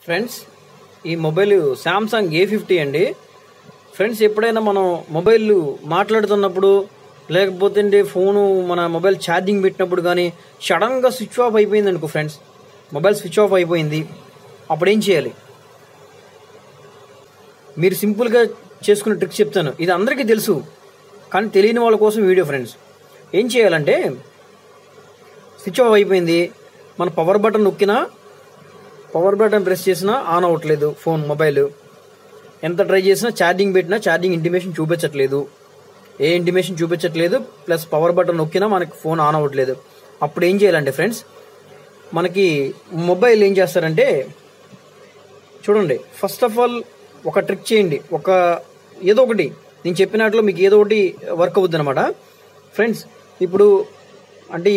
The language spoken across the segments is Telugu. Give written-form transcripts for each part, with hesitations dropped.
ఫ్రెండ్స్ ఈ మొబైల్ సామ్సంగ్ A50 అండి. ఫ్రెండ్స్ ఎప్పుడైనా మనం మొబైల్ మాట్లాడుతున్నప్పుడు లేకపోతే ఫోను మన మొబైల్ ఛార్జింగ్ పెట్టినప్పుడు కానీ సడన్గా స్విచ్ ఆఫ్ అయిపోయింది అనుకో ఫ్రెండ్స్, మొబైల్ స్విచ్ ఆఫ్ అయిపోయింది, అప్పుడు ఏం చేయాలి? మీరు సింపుల్గా చేసుకునే ట్రిక్స్ చెప్తాను. ఇది అందరికీ తెలుసు కానీ తెలియని వాళ్ళ కోసం వీడియో. ఫ్రెండ్స్ ఏం చేయాలంటే, స్విచ్ ఆఫ్ అయిపోయింది, మన పవర్ బటన్ నొక్కినా పవర్ బటన్ ప్రెస్ చేసినా ఆన్ అవ్వట్లేదు ఫోన్ మొబైల్, ఎంత ట్రై చేసినా ఛార్జింగ్ పెట్టినా ఛార్జింగ్ ఇంటిమేషన్ చూపించట్లేదు, ఏ ఇంటిమేషన్ చూపించట్లేదు, ప్లస్ పవర్ బటన్ నొక్కినా మనకి ఫోన్ ఆన్ అవ్వట్లేదు. అప్పుడు ఏం చేయాలంటే ఫ్రెండ్స్, మనకి మొబైల్ ఏం చేస్తారంటే చూడండి, ఫస్ట్ ఆఫ్ ఆల్ ఒక ట్రిక్ చేయండి, ఏదో ఒకటి నేను చెప్పినట్లు మీకు ఏదో ఒకటి వర్క్ అవుద్ది అనమాట ఫ్రెండ్స్. ఇప్పుడు అంటే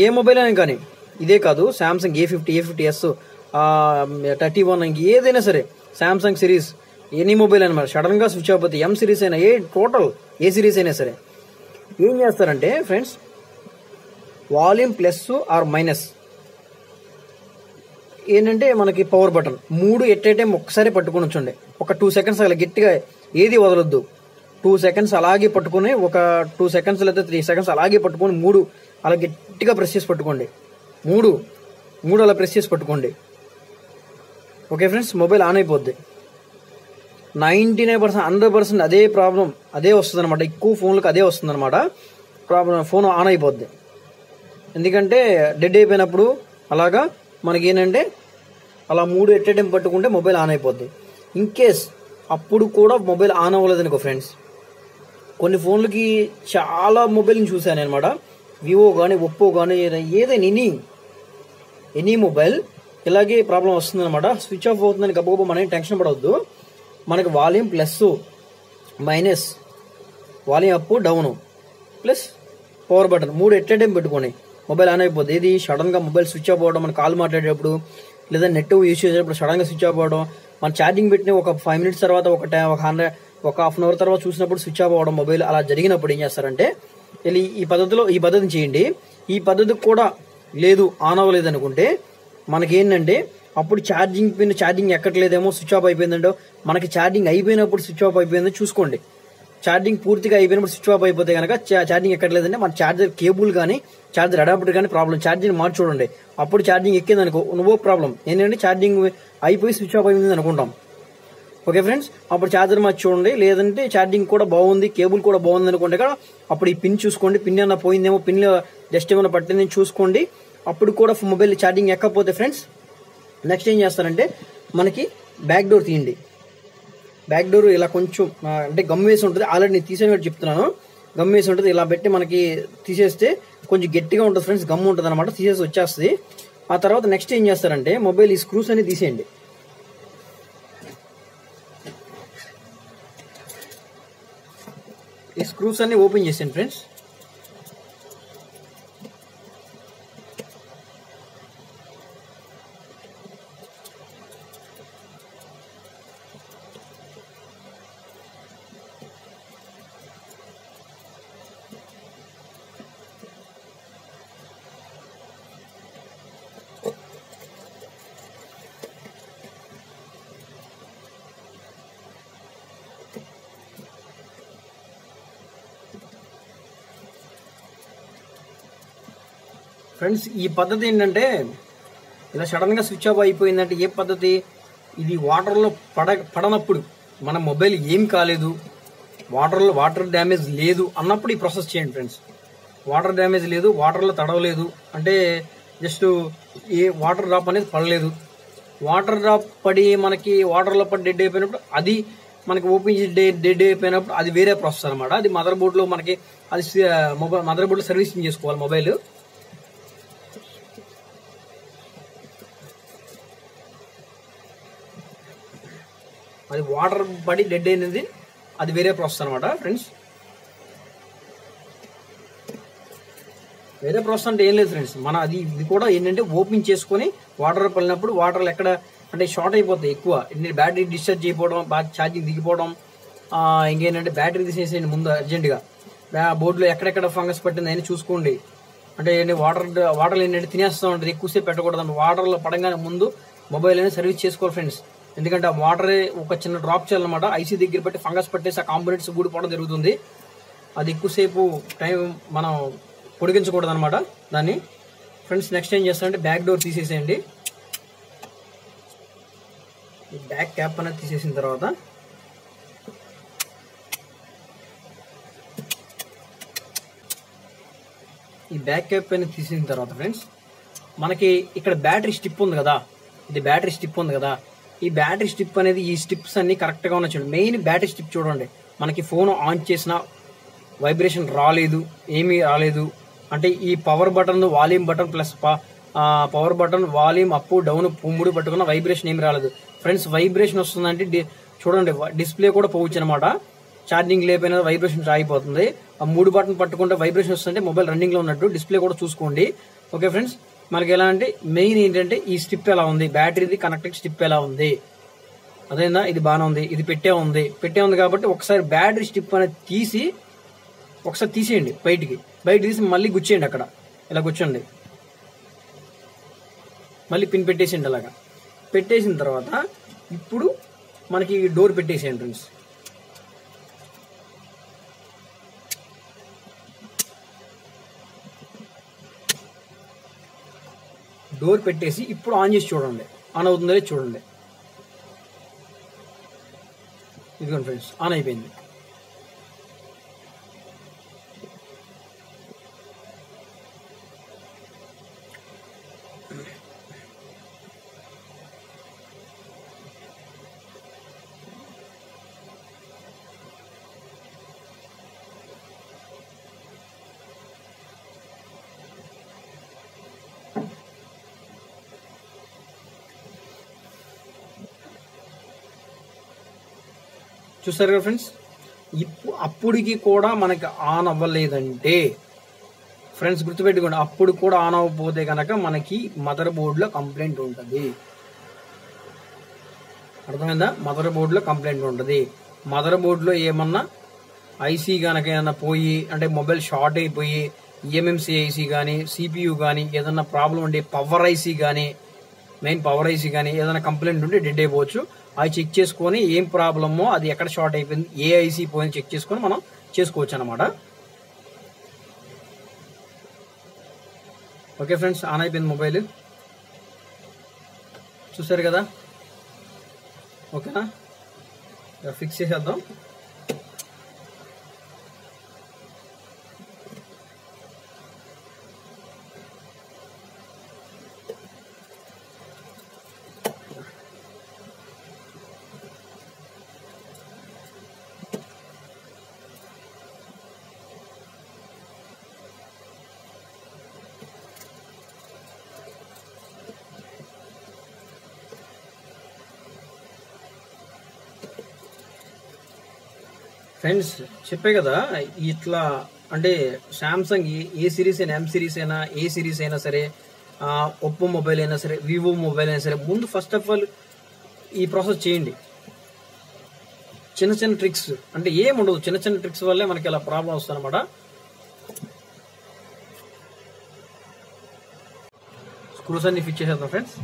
ఏ మొబైల్ అయినా కానీ ఇదే కాదు, సామ్సంగ్ A50s 31 ఏదైనా సరే, సామ్సంగ్ సిరీస్ ఎనీ మొబైల్ అనమాట, సడన్ గా స్విచ్ ఆఫ్ అవుతుంది. M సిరీస్ అయినా టోటల్ ఏ సిరీస్ అయినా సరే ఏం చేస్తారంటే friends, volume plus or minus ఏంటంటే మనకి power button 3 at a time ఒక్కసారి పట్టుకొని ఉంచండి. ఒక 2 సెకండ్స్ అలా గట్టిగా ఏది వదలొద్దు. 2 సెకండ్స్ అలాగే పట్టుకొని, ఒక 2 సెకండ్స్ లేదా 3 సెకండ్స్ అలాగే పట్టుకొని 3 అలా గట్టిగా ప్రెస్ చేసి పట్టుకోండి. 3 అలా ప్రెస్ చేసి పట్టుకోండి. ఓకే ఫ్రెండ్స్, మొబైల్ ఆన్ అయిపోద్ది. 99% 100% అదే ప్రాబ్లం అదే వస్తుంది అనమాట. ఎక్కువ ఫోన్లకు అదే వస్తుంది అనమాట ప్రాబ్లం. ఫోన్ ఆన్ అయిపోద్ది, ఎందుకంటే డెడ్ అయిపోయినప్పుడు అలాగా మనకి ఏంటంటే అలా 3 ఎట్ ఏ టైం పట్టుకుంటే మొబైల్ ఆన్ అయిపోద్ది. ఇన్ కేస్ అప్పుడు కూడా మొబైల్ ఆన్ అవ్వలేదు అనుకో ఫ్రెండ్స్, కొన్ని ఫోన్లకి చాలా మొబైల్ని చూశాను అనమాట, వివో కానీ ఒప్పో కానీ ఏదైనా ఎనీ మొబైల్ ఇలాగే ప్రాబ్లం వస్తుంది అనమాట. స్విచ్ ఆఫ్ అవుతుందని గబగబా మనం టెన్షన్ పడవద్దు. మనకి volume plus minus, volume up down plus power button 3 at a time పెట్టుకోండి, మొబైల్ ఆన్ అయిపోద్ది. ఇది సడన్ గా మొబైల్ స్విచ్ ఆఫ్ అవ్వడం, మన కాల్ మాట్లాడేటప్పుడు లేదా నెట్ యూజ్ చేసేటప్పుడు సడన్ గా స్విచ్ ఆఫ్ అవ్వడం, మన ఛార్జింగ్ పెట్టిన ఒక 5 మినిట్స్ తర్వాత ఒక హాఫ్ అన్ అవర్ తర్వాత చూసినప్పుడు స్విచ్ ఆఫ్ అవ్వడం మొబైల్, అలా జరిగినప్పుడు ఏం చేస్తారంటే ఈ పద్ధతిని చేయండి. ఈ పద్ధతికి కూడా లేదు, ఆన్ అవ్వలేదు అనుకుంటే మనకి ఏంటంటే అప్పుడు ఛార్జింగ్ ఎక్కట్లేదేమో, స్విచ్ ఆఫ్ అయిపోయిందంటో, మనకి ఛార్జింగ్ అయిపోయినప్పుడు స్విచ్ ఆఫ్ అయిపోయిందో చూసుకోండి. ఛార్జింగ్ పూర్తిగా అయిపోయినప్పుడు స్విచ్ ఆఫ్ అయిపోతే కనుక ఛార్జింగ్ ఎక్కట్లేదంటే మన ఛార్జర్ కేబుల్ కానీ ఛార్జర్ అడాప్టర్ కానీ ప్రాబ్లం. ఛార్జింగ్ మార్చి చూడండి, అప్పుడు ఛార్జింగ్ ఎక్కింది అనుకో నువ్వో ప్రాబ్లం ఏంటంటే ఛార్జింగ్ అయిపోయి స్విచ్ ఆఫ్ అయిపోయింది అనుకుంటాం. ఓకే ఫ్రెండ్స్, అప్పుడు ఛార్జర్ మార్చి చూడండి. లేదంటే ఛార్జింగ్ కూడా బాగుంది, కేబుల్ కూడా బాగుంది అనుకుంటే కదా అప్పుడు ఈ పిన్ చూసుకోండి, పిన్ ఏమైనా పోయిందేమో, పిన్ జస్ట్ ఏమైనా పట్టిందని చూసుకోండి. అప్పుడు కూడా మొబైల్ ఛార్జింగ్ ఎక్కకపోతే ఫ్రెండ్స్ నెక్స్ట్ ఏం చేస్తారంటే మనకి బ్యాక్ డోర్ తీయండి. బ్యాక్ డోర్ ఇలా కొంచెం అంటే గమ్ వేసి ఉంటుంది, ఆల్రెడీ నేను తీసేని చెప్తున్నాను. గమ్ వేసి ఉంటుంది, ఇలా పెట్టి మనకి తీసేస్తే కొంచెం గట్టిగా ఉంటుంది ఫ్రెండ్స్, గమ్ ఉంటుంది అనమాట, తీసేసి వచ్చేస్తుంది. ఆ తర్వాత నెక్స్ట్ ఏం చేస్తారంటే మొబైల్ ఈ స్క్రూస్ అన్ని తీసేయండి. ఈ స్క్రూస్ అన్ని ఓపెన్ చేసేయండి ఫ్రెండ్స్. ఫ్రెండ్స్ ఈ పద్ధతి ఏంటంటే, ఇలా సడన్ గా స్విచ్ ఆఫ్ అయిపోయిందంటే ఏ పద్ధతి ఇది, వాటర్లో పడనప్పుడు మన మొబైల్ ఏం కాలేదు, వాటర్ డ్యామేజ్ లేదు అన్నప్పుడు ఈ ప్రాసెస్ చేయండి ఫ్రెండ్స్. వాటర్ డ్యామేజ్ లేదు, వాటర్లో తడవలేదు అంటే జస్ట్ ఏ వాటర్ డ్రాప్ అనేది పడలేదు, వాటర్ డ్రాప్ పడి మనకి వాటర్లో పడి డెడ్ అయిపోయినప్పుడు, అది మనకి ఓపెన్ చేసి డెడ్ అయిపోయినప్పుడు అది వేరే ప్రాసెస్ అనమాట. అది మదర్ బోర్డులో మనకి అది మదర్ బోర్డులో సర్వీసింగ్ చేసుకోవాలి మొబైల్. అది వాటర్ పడి డెడ్ అయినది అది వేరే ప్రాసెస్ అనమాట ఫ్రెండ్స్. వేరే ప్రాసెస్ అంటే ఏం లేదు ఫ్రెండ్స్, ఇది కూడా ఏంటంటే ఓపెన్ చేసుకొని వాటర్ పడినప్పుడు వాటర్లు ఎక్కడ అంటే షార్ట్ అయిపోతాయి ఎక్కువ, బ్యాటరీ డిశ్చార్జ్ అయిపోవడం, ఛార్జింగ్ దిగిపోవడం. ఇంకేంటంటే బ్యాటరీ తీసేసేయండి ముందు అర్జెంటుగా. బోర్డులో ఎక్కడెక్కడ ఫంగస్ పట్టింది అని చూసుకోండి. అంటే వాటర్ ఏంటంటే తినేస్తూ ఉంటుంది, ఎక్కువసేపు పెట్టకూడదు. వాటర్లో పడంగానే ముందు మొబైల్ అనేది సర్వీస్ చేసుకోవాలి ఫ్రెండ్స్. ఎందుకంటే ఆ వాటర్ ఒక చిన్న డ్రాప్ చేయాలన్నమాట. ఐసీ దగ్గర బట్టి ఫంగస్ పట్టేసి ఆ కాంపోనెంట్స్ ఊడిపోవడం జరుగుతుంది. అది ఎక్కువసేపు టైం మనం పొడిగించకూడదు అనమాట దాన్ని. ఫ్రెండ్స్ నెక్స్ట్ ఏం చేస్తారంటే బ్యాక్ డోర్ తీసేసేయండి. ఈ బ్యాక్ క్యాప్ అనేది తీసేసిన తర్వాత ఈ బ్యాక్ క్యాప్ అనేది తీసేసిన తర్వాత ఫ్రెండ్స్ మనకి ఇక్కడ బ్యాటరీ స్టిప్ ఉంది కదా, ఇది బ్యాటరీ స్టిప్ ఉంది కదా, ఈ బ్యాటరీ స్టిప్ అనేది ఈ స్టిప్స్ అన్ని కరెక్ట్గా ఉన్నాయి చూడండి. మెయిన్ బ్యాటరీ స్టిప్ చూడండి. మనకి ఫోన్ ఆన్ చేసిన వైబ్రేషన్ రాలేదు, ఏమీ రాలేదు అంటే ఈ power button, volume button plus power button, volume up down మూడు పట్టుకున్న వైబ్రేషన్ ఏమి రాలేదు ఫ్రెండ్స్. వైబ్రేషన్ వస్తుందంటే చూడండి డిస్ప్లే కూడా పోవచ్చు అనమాట. ఛార్జింగ్ లేకపోయినా వైబ్రేషన్ ఆగిపోతుంది. ఆ మూడు బటన్ పట్టుకుంటే వైబ్రేషన్ వస్తుంటే మొబైల్ రన్నింగ్ లో ఉన్నట్టు. డిస్ప్లే కూడా చూసుకోండి. ఓకే ఫ్రెండ్స్, మనకి ఎలా అంటే మెయిన్ ఏంటంటే ఈ స్టిప్ ఎలా ఉంది, బ్యాటరీది కనెక్టెడ్ స్టిప్ ఎలా ఉంది, అదేనా ఇది బాగానే ఉంది, ఇది పెట్టే ఉంది కాబట్టి ఒకసారి బ్యాటరీ స్టిప్ అనేది తీసి ఒకసారి తీసేయండి బయట తీసి మళ్ళీ గుచ్చేయండి. అక్కడ ఇలా కూర్చోండి, మళ్ళీ పిన్ పెట్టేసేయండి. అలాగా పెట్టేసిన తర్వాత ఇప్పుడు మనకి డోర్ పెట్టేసేయండి ఫ్రెండ్స్. డోర్ పెట్టేసి ఇప్పుడు ఆన్ చేసి చూడండి, ఆన్ అవుతుందో చూడండి. ఇదిగోండి ఫ్రెండ్స్, ఆన్ అయిపోయింది. చూసారు కదా ఫ్రెండ్స్, అప్పుడికి కూడా మనకి ఆన్ అవ్వలేదంటే ఫ్రెండ్స్ గుర్తుపెట్టుకోండి, అప్పుడు కూడా ఆన్ అవ్వకపోతే కనుక మనకి మదర్ బోర్డులో కంప్లైంట్ ఉంటుంది. అర్థమైందా? మదర్ బోర్డులో కంప్లైంట్ ఉంటుంది. మదర్ బోర్డులో ఏమన్నా ఐసీ కనుక ఏమన్నా పోయి అంటే మొబైల్ షార్ట్ అయిపోయి ఈఎంఎంసీ ఐసీ కానీ సిపియు కానీ ఏదన్నా ప్రాబ్లం ఉండి పవర్ ఐసీ కానీ మెయిన్ పవర్ ఐసీ కానీ ఏదైనా కంప్లైంట్ ఉంటే డెడ్ అయిపోవచ్చు. అవి చెక్ చేసుకొని ఏం ప్రాబ్లమో అది ఎక్కడ షార్ట్ అయిపోయింది, ఏ ఐసీ పోయింది చెక్ చేసుకొని మనం చేసుకోవచ్చు అనమాట. ఓకే ఫ్రెండ్స్, ఆన్ అయిపోయింది మొబైల్. చూసారు కదా, ఓకేనా? ఫిక్స్ చేసేద్దాం. ఫ్రెండ్స్ చెప్పే కదా, ఇట్లా అంటే శాంసంగ్ ఏ సిరీస్ అయినా, ఎం సిరీస్ అయినా, ఏ సిరీస్ అయినా సరే, ఒప్పో మొబైల్ అయినా సరే, వివో మొబైల్ అయినా సరే, ముందు ఫస్ట్ ఆఫ్ ఆల్ ఈ ప్రాసెస్ చేయండి. చిన్న చిన్న ట్రిక్స్ అంటే ఏముండదు, చిన్న చిన్న ట్రిక్స్ వల్లే మనకి ఇలా ప్రాబ్లం వస్తుంది అనమాట. స్క్రూస్ అన్ని ఫిట్ చేసేద్దాం ఫ్రెండ్స్.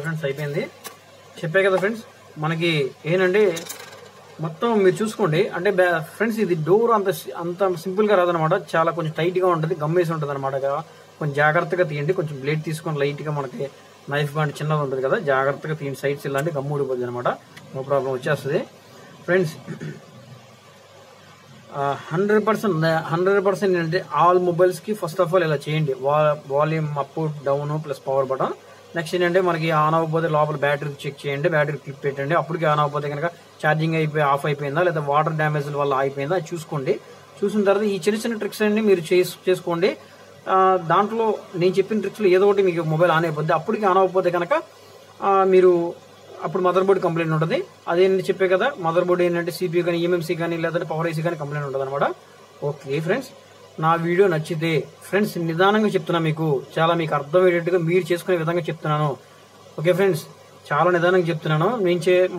ఫ్రెండ్స్ అయిపోయింది. చెప్పే కదా ఫ్రెండ్స్, మనకి ఏంటంటే మొత్తం మీరు చూసుకోండి. అంటే ఫ్రెండ్స్ ఇది డోర్ అంత సింపుల్గా రాదనమాట, చాలా కొంచెం టైట్గా ఉంటుంది, గమ్మేసి ఉంటుంది అనమాట. కొంచెం జాగ్రత్తగా తీయండి. కొంచెం బ్లేడ్ తీసుకొని లైట్గా మనకి నైఫ్ కానీ చిన్నది ఉంటుంది కదా, జాగ్రత్తగా తీయండి. సైడ్స్ ఇలాంటి గమ్ము ఊడిపోతుంది అనమాట, నో ప్రాబ్లం వచ్చేస్తుంది ఫ్రెండ్స్. 100% ఏంటంటే ఆల్ మొబైల్స్కి ఫస్ట్ ఆఫ్ ఆల్ ఇలా చేయండి. Volume up down plus power button. Next ఏంటంటే మనకి ఆన్ అవ్వకపోతే లోపల బ్యాటరీ చెక్ చేయండి, బ్యాటరీ క్లిప్ పెట్టండి. అప్పటికి ఆన్ అవ్వకపోతే కనుక ఛార్జింగ్ ఆఫ్ అయిపోయిందా లేదా వాటర్ డ్యామేజ్ వల్ల అయిపోయిందా అది చూసుకోండి. చూసిన తర్వాత ఈ చిన్న చిన్న ట్రిక్స్ అన్ని మీరు చేసుకోండి. దాంట్లో నేను చెప్పిన ట్రిక్స్లో ఏదో ఒకటి మీకు మొబైల్ ఆన్ అయిపోద్ది. అప్పటికి ఆన్ అవ్వకపోతే కనుక మీరు అప్పుడు మదర్ బోర్డ్ కంప్లైంట్ ఉంటుంది. అదేంటి చెప్పే కదా, మదర్ బోర్డ్ ఏంటంటే CPU కానీ EMMC కానీ లేదంటే పవర్ ఐసీ కానీ కంప్లైంట్ ఉంటుంది అనమాట. ఓకే ఫ్రెండ్స్, నా వీడియో నచ్చితే ఫ్రెండ్స్ నిదానంగా చెప్తున్నా, మీకు అర్థమయ్యేటట్టుగా మీరు చేసుకునే విధంగా చెప్తున్నాను. ఓకే ఫ్రెండ్స్, చాలా నిదానంగా చెప్తున్నాను.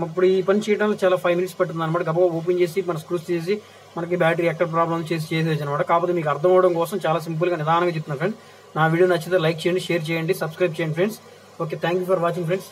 ఇప్పుడు ఈ పని చేయడానికి చాలా 5 minutes పడుతుంది అనమాట. గబగబా ఓపెన్ చేసి మన స్క్రూస్ చేసి మనకి బ్యాటరీ ఎక్కడ ప్రాబ్లం చేసేది అనమాట. కాకపోతే మీకు అర్థం అవడం కోసం చాలా సింపుల్గా నిదానంగా చెప్తున్నాను ఫ్రెండ్స్. నా వీడియో నచ్చితే లైక్ చేయండి, షేర్ చేయండి, సబ్స్క్రైబ్ చేయండి friends. Okay, thank you for watching friends.